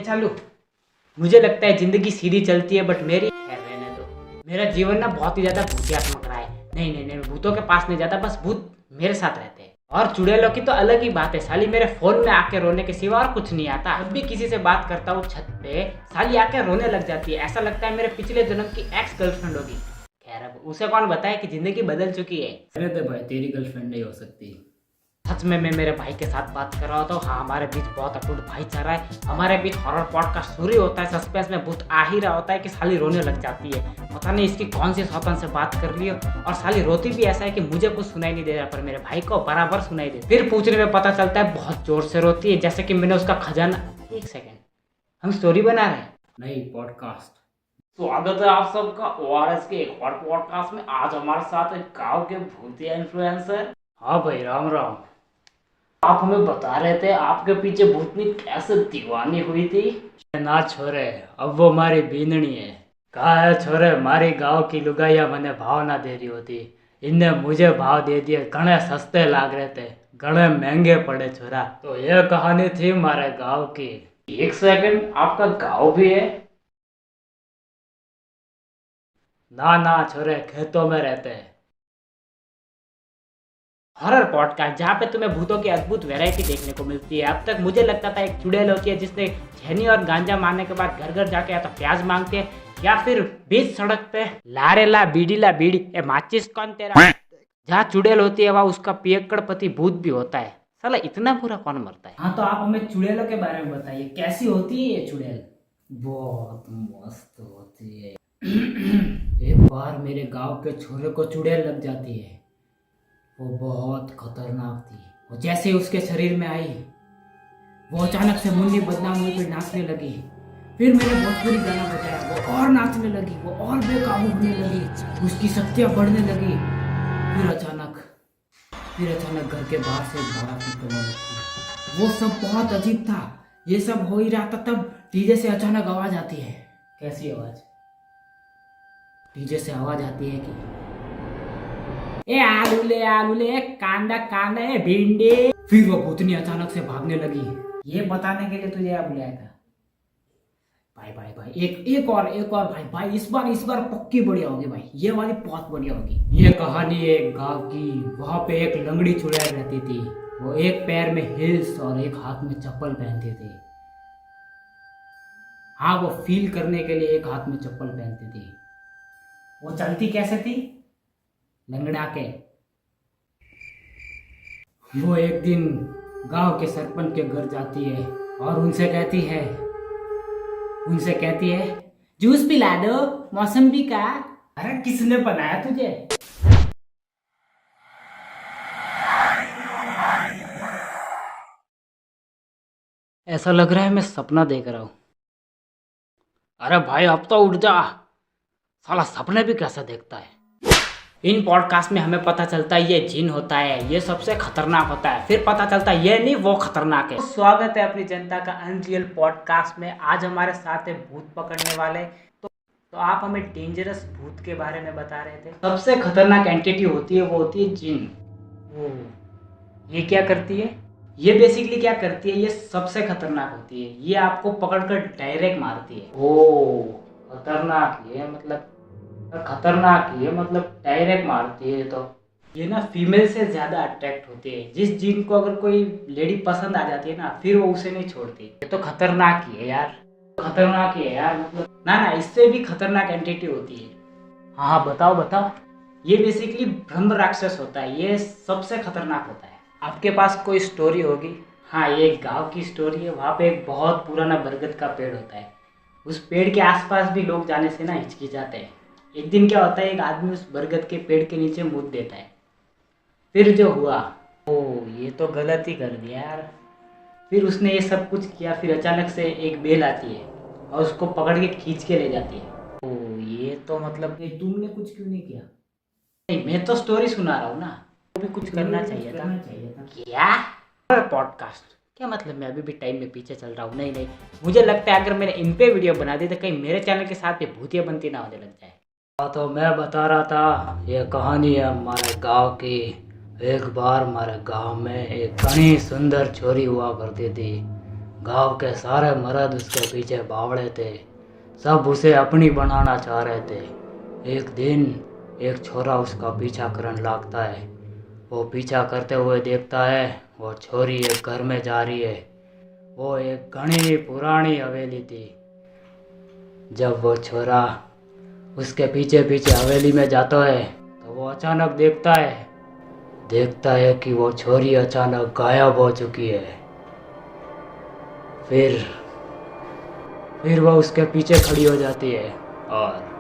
चालू। मुझे लगता है जिंदगी सीधी चलती है, बट मेरी खैर रहने दो। मेरा जीवन ना बहुत ही ज्यादा भूतियात्मक रहा है। नहीं नहीं नहीं, मैं भूतों के पास नहीं जाता, बस भूत मेरे साथ रहते हैं। और चुड़ैलों की तो अलग ही बात है, साली मेरे फोन में आके रोने के सिवा और कुछ नहीं आता। जब भी किसी से बात करता हूँ छत पे, साली आके रोने लग जाती है। ऐसा लगता है मेरे पिछले जन्म की एक्स गर्लफ्रेंड होगी। खैर अब उसे कौन बताए कि जिंदगी बदल चुकी है। अरे तो भाई तेरी गर्लफ्रेंड नहीं हो सकती। सच में मैं मेरे भाई के साथ बात कर रहा होता हूँ। हाँ, हमारे बीच बहुत अटूट भाईचारा है। हमारे बीच हॉरर पॉडकास्ट शुरू होता है, सस्पेंस में भूत आ ही रहा होता है कि साली रोने लग जाती है। पता नहीं इसकी कौन सी सौतन से बात कर ली हो, और साली रोती भी ऐसा है कि मुझे कुछ सुनाई नहीं दे रहा, पर मेरे भाई को बराबर सुनाई दे। फिर पूछने में पता चलता है बहुत जोर से रोती है, जैसे कि मैंने उसका खजाना। एक सेकेंड, हम स्टोरी बना रहे हैं? नहीं, पॉडकास्ट। स्वागत है आप सबका ओआरएस के एक और पॉडकास्ट में। आज हमारे साथ एक गाँव के भूतिया इन्फ्लुएंसर। हाँ भाई, राम राम। आप हमें बता रहे थे आपके पीछे भूतनी कैसे दीवानी हुई थी। ना छोरे, अब वो हमारी बींदनी है। कहा है छोरे, हमारी गांव की लुगाइया मने भाव ना दे रही होती, इनने मुझे भाव दे दिए। घने सस्ते लाग रहे थे, घने महंगे पड़े छोरा। तो ये कहानी थी हमारे गांव की। एक सेकंड, आपका गाँव भी है? ना ना छोरे, खेतों में रहते हैं। हॉरर पॉडकास्ट जहाँ पे तुम्हें भूतों की अद्भुत वैरायटी देखने को मिलती है। अब तक मुझे लगता था एक चुड़ैल होती है जिसने झेनी और गांजा मारने के बाद घर घर जाके या तो प्याज मांगते हैं, या फिर बीच सड़क पे लारे ला बीड़ी ए माचिस कौन तेरा। जहाँ चुड़ैल होती है वहाँ उसका पियक्कड़ पति भूत भी होता है। साला इतना बुरा कौन मरता है। हाँ तो आप हमें चुड़ैलों के बारे में बताइए, कैसी होती है ये चुड़ैल? बहुत मस्त होती है। एक बार मेरे गांव के छोरे को चुड़ैल लग जाती है। वो बहुत खतरनाक थी। वो जैसे ही उसके शरीर में आई, वो अचानक से मुन्नी बदनाम हुई, फिर नाचने लगी। फिर मैंने भोजपुरी गाना बजाया, वो और नाचने लगी, वो और बेकाबू होने लगी, उसकी शक्तियाँ बढ़ने लगी। फिर अचानक घर के बाहर से एक बारात निकलने लगी। वो सब बहुत अजीब था। ये सब हो ही रहा था, तब डीजे से अचानक आवाज आती है। कैसी आवाज? डीजे से आवाज आती है कि ए आलूले कांदा कांदा है भिंडी। फिर वो भूतनी अचानक से भागने लगी। ये बताने के लिए तुझे यहाँ बुलाया था। भाई भाई भाई, एक और भाई इस बार पक्की बढ़िया होगी भाई, ये वाली बहुत बढ़िया होगी। ये कहानी एक गांव की। वहां पे एक लंगड़ी चुड़ैल रहती थी। वो एक पैर में हिल्स और एक हाथ में चप्पल पहनती थी। हाँ, वो फील करने के लिए एक हाथ में चप्पल पहनती थी। वो चलती कैसे थी? लंगड़ा के। वो एक दिन गांव के सरपंच के घर जाती है और उनसे कहती है जूस पिला दो मौसम्बी का। अरे किसने बनाया तुझे? ऐसा लग रहा है मैं सपना देख रहा हूँ। अरे भाई अब तो उठ जा, साला सपने भी कैसा देखता है। इन पॉडकास्ट में हमें पता चलता है ये जिन होता है, ये सबसे खतरनाक होता है। फिर पता चलता है ये नहीं, वो खतरनाक है। तो स्वागत है अपनी जनता का अनरियल पॉडकास्ट में। आज हमारे साथ है भूत पकड़ने वाले। तो आप हमें डेंजरस भूत के बारे में बता रहे थे। सबसे खतरनाक एंटिटी होती है, वो होती है जिन। वो ये क्या करती है? ये बेसिकली क्या करती है, ये सबसे खतरनाक होती है। ये आपको पकड़कर डायरेक्ट मारती है। ओ खतरनाक, ये मतलब खतरनाक, ये मतलब डायरेक्ट मारती है। तो ये ना फीमेल से ज़्यादा अट्रैक्ट होती है। जिस जिन को अगर कोई लेडी पसंद आ जाती है ना, फिर वो उसे नहीं छोड़ती। ये तो खतरनाक ही है यार, खतरनाक ही है यार। मतलब ना इससे भी खतरनाक एंटिटी होती है। हाँ बताओ। ये बेसिकली ब्रह्म राक्षस होता है। ये सबसे खतरनाक होता है। आपके पास कोई स्टोरी होगी? हाँ, ये एक गाँव की स्टोरी है। वहाँ पे एक बहुत पुराना बरगद का पेड़ होता है। उस पेड़ के आसपास भी लोग जाने से ना हिचकिचाते हैं। एक दिन क्या होता है, एक आदमी उस बरगद के पेड़ के नीचे मुद देता है। फिर जो हुआ, ओ ये तो गलत ही कर दिया यार। फिर उसने ये सब कुछ किया। फिर अचानक से एक बेल आती है और उसको पकड़ के खींच के ले जाती है। ओ ये तो मतलब तुमने कुछ क्यों नहीं किया? नहीं, मैं तो स्टोरी सुना रहा हूँ ना, तो भी कुछ करना चाहिए था। क्या पॉडकास्ट क्या मतलब, मैं अभी भी टाइम में पीछे चल रहा हूँ। नहीं, मुझे लगता है अगर मैंने इन पे वीडियो बना दी तो कहीं मेरे चैनल के साथ भी भूतिया बनती ना होने लग जाए। तो मैं बता रहा था, ये कहानी है हमारे गांव की। एक बार हमारे गांव में एक घनी सुंदर छोरी हुआ करती थी। गांव के सारे मर्द उसके पीछे बावड़े थे, सब उसे अपनी बनाना चाह रहे थे। एक दिन एक छोरा उसका पीछा करने लगता है। वो पीछा करते हुए देखता है वो छोरी एक घर में जा रही है। वो एक घनी पुरानी हवेली थी। जब वो छोरा उसके पीछे पीछे हवेली में जाता है तो वो अचानक देखता है कि वो छोरी अचानक गायब हो चुकी है। फिर वो उसके पीछे खड़ी हो जाती है और